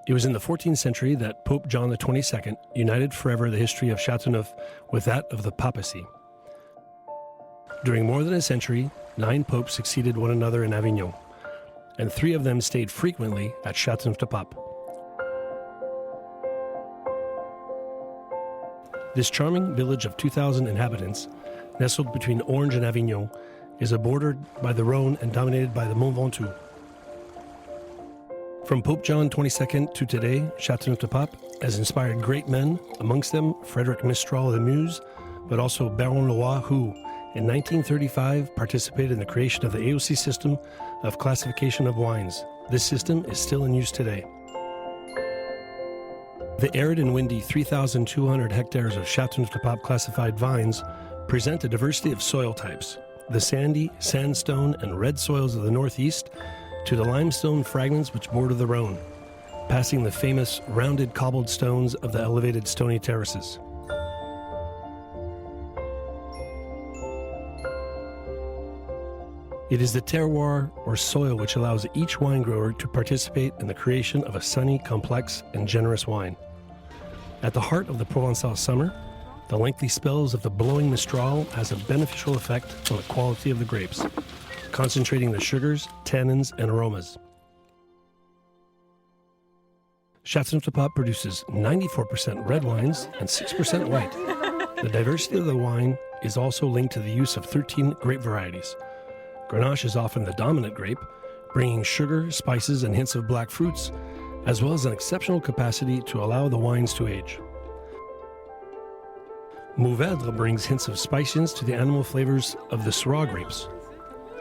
It was in the 14th century that Pope John the 22nd united forever the history of Chateauneuf with that of the papacy. During more than a century, 9 popes succeeded one another in Avignon, and 3 of them stayed frequently at Chateauneuf du Pape. This charming village of 2,000 inhabitants, nestled between Orange and Avignon, is bordered by the Rhone and dominated by the Mont Ventoux. From Pope John XXII to today, Chateauneuf du Pape has inspired great men, amongst them Frédéric Mistral the Muse, but also Baron Leroy, who, in 1935, participated in the creation of the AOC system of classification of wines. This system is still in use today. The arid and windy 3,200 hectares of Chateauneuf du Pape classified vines present a diversity of soil types, the sandy, sandstone, and red soils of the northeast to the limestone fragments which border the Rhone, passing the famous rounded cobbled stones of the elevated stony terraces. It is the terroir, or soil, which allows each wine grower to participate in the creation of a sunny, complex, and generous wine. At the heart of the Provençal summer, the lengthy spells of the blowing Mistral has a beneficial effect on the quality of the grapes, concentrating the sugars, tannins, and aromas. Chateauneuf du Pape produces 94% red wines and 6% white. The diversity of the wine is also linked to the use of 13 grape varieties. Grenache is often the dominant grape, bringing sugar, spices, and hints of black fruits, as well as an exceptional capacity to allow the wines to age. Mourvèdre brings hints of spiciness to the animal flavors of the Syrah grapes.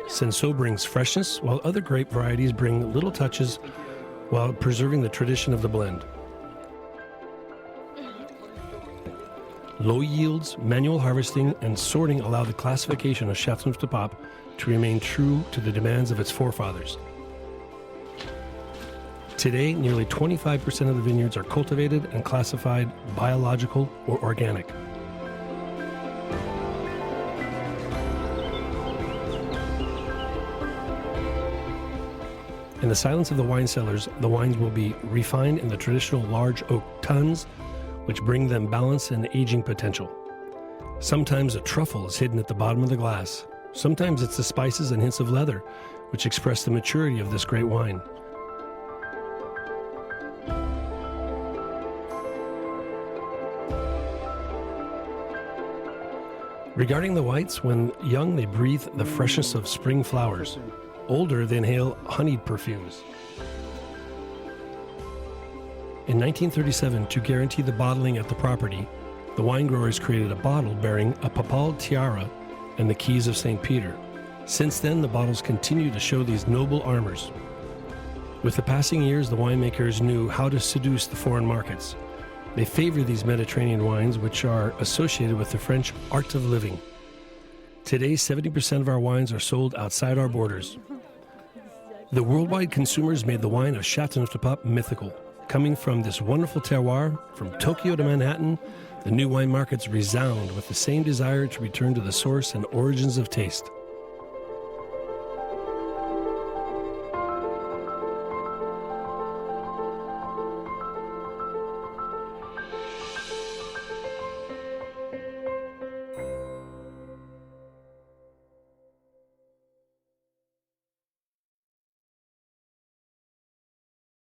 Cinsault brings freshness, while other grape varieties bring little touches while preserving the tradition of the blend. Low yields, manual harvesting, and sorting allow the classification of Chateauneuf du Pape to remain true to the demands of its forefathers. Today, nearly 25% of the vineyards are cultivated and classified biological or organic. In the silence of the wine cellars, the wines will be refined in the traditional large oak tuns, which bring them balance and aging potential. Sometimes a truffle is hidden at the bottom of the glass. Sometimes it's the spices and hints of leather, which express the maturity of this great wine. Regarding the whites, when young, they breathe the freshness of spring flowers. Older, they inhale honeyed perfumes. In 1937, to guarantee the bottling at the property, the wine growers created a bottle bearing a papal tiara and the keys of St. Peter. Since then, the bottles continue to show these noble armors. With the passing years, the winemakers knew how to seduce the foreign markets. They favor these Mediterranean wines, which are associated with the French art of living. Today, 70% of our wines are sold outside our borders. The worldwide consumers made the wine of Chateauneuf du Pape mythical. Coming from this wonderful terroir, from Tokyo to Manhattan, the new wine markets resound with the same desire to return to the source and origins of taste.